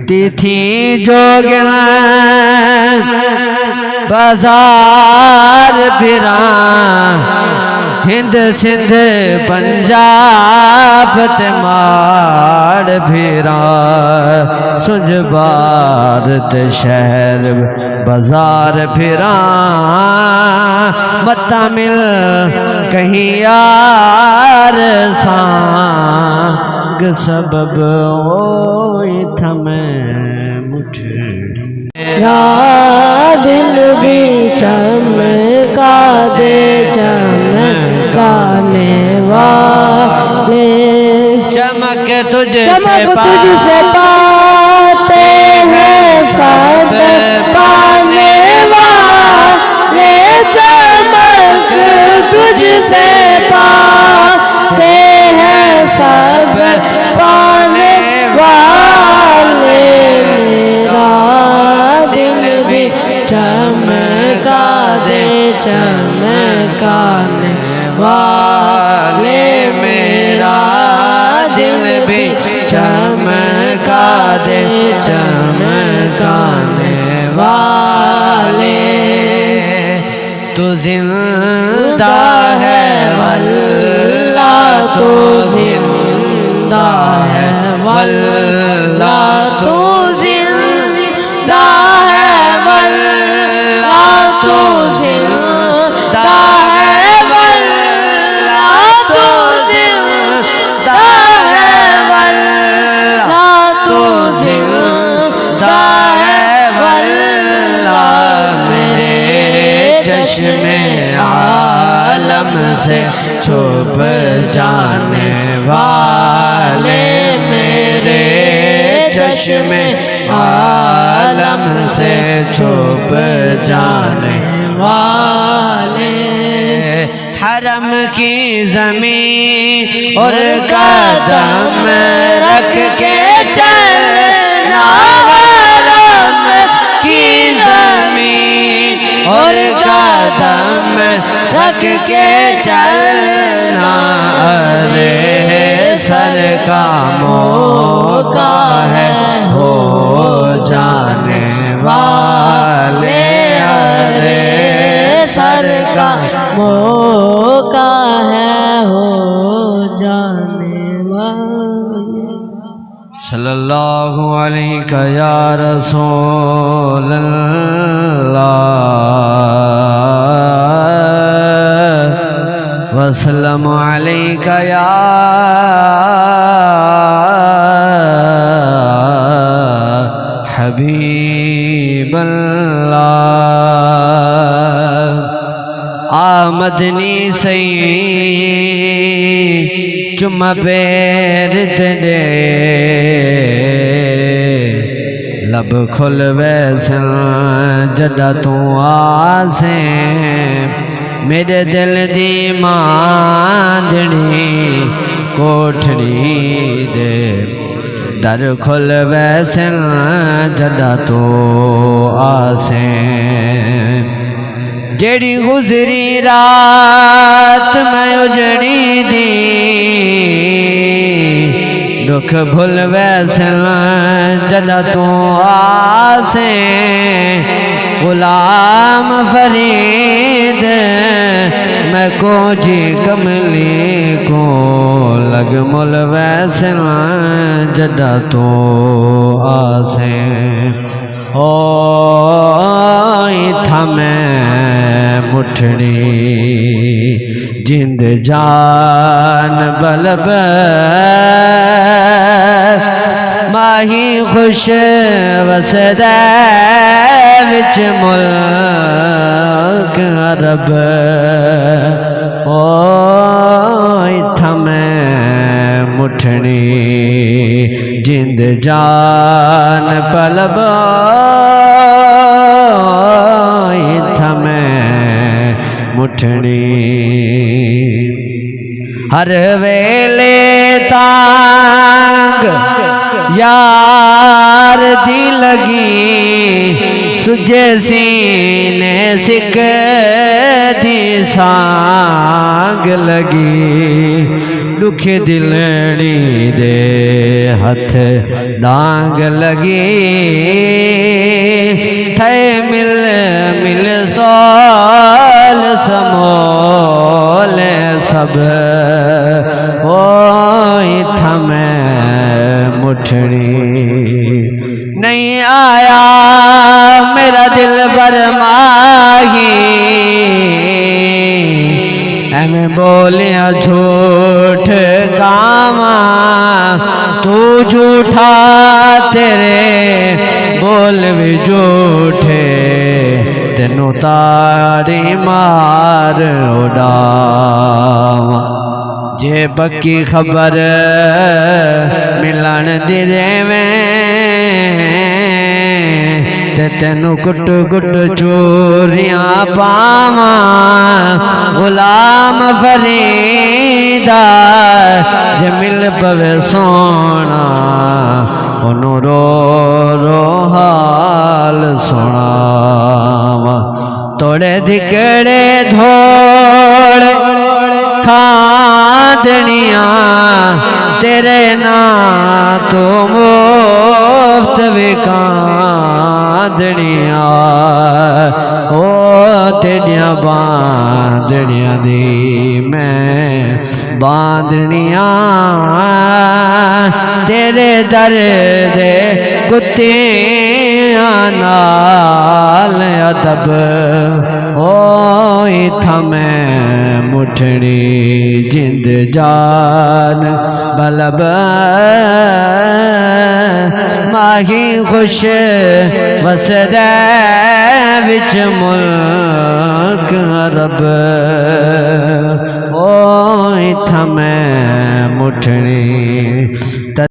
करती थी जोगिन बाजार फिरा हिंद सिंध पंजाब ते माड़ फिरा सुंज भारत शहर बाजार फिरा मत्ता मिल कहीं यार सांग सबब ओए थमे मुठड़ी मेरा दिल भी चमका दे चमकाने वाले चमक तुझसे पाते हैं सब पाने वाले चमक तुझसे पाते हैं सब पाने वाले मेरा दिल भी चमका दे चमकाने वाले मेरा दिल भी चमका दे चमकाने वाले तू जिंदा है वल्लाह तू जिंदा है वल्लाह तू जिंदा है वल्लाह तू जिंदा है वल्लाह तू जिंदा है वल्लाह तू जिंदा है वल्लाह मेरे चश्मे आलम से छुप जाने वाले मेरे चश्मे आलम से छुप जाने वाले हरम की ज़मीन और कदम रख के चलना हरम की ज़मीन और कदम रख के चलना अरे सर का मौका है हो जाने वाले अरे सर का मौका है हो जाने वाले सल्लल्लाहु अलैहि या रसूल अल्लाह वसल्लम अलैका या हबीब अल्लाह आमदनी सही चुम्मा पैर दे लब खुल वैसल जड़ा तू आसे मेरे दिल दी मांदड़ी कोठड़ी दे दर खुल वैसल जड़ा तू आसे जेड़ी गुजरी रात मैं उजड़ी दी दुख भुल वैसल जदा तू आसे गुलाम फरीद मैं को जी कमली को लग मुल वैसल जदा तू आसे हो थमे मुठड़ी जिंद जान बलब माही खुश वसदे विच मुल्क अरब ओ थमे मुठड़ी जिंद जान पलब थमे मुठड़ी हर वेले तांग यार दी लगी सुजे सीने सिक दी सांग लगी दुखी दिलड़ी दे हथ डांग लगी थे मिल मिल सोल समोल सब होई थमे मुठड़ी नहीं आया मेरा दिल बर माही मैं बोलिया झूठ कावा तू झूठा तेरे बोल भी झूठे तेनू तारी मार उड़ावा जे पक्की खबर मिलन दी देवें ते तेनू कुट कुट चोरियां पावा गुलाम फरीदा जे मिल पवे सोना ओनू रो रो हाल सुनावा तोड़े दिकड़े धोड़े खादनिया तेरे ना तो मुफ्त विकादनिया ओ तेरिया बांधनिया दी मैं बांधनिया तेरे दर दे कुत्तियां नाल अदब ओ थमे मुठड़ी जिंद जान बलब माही खुश वसदे विच मुल्क अरब ओ थमे मुठड़ी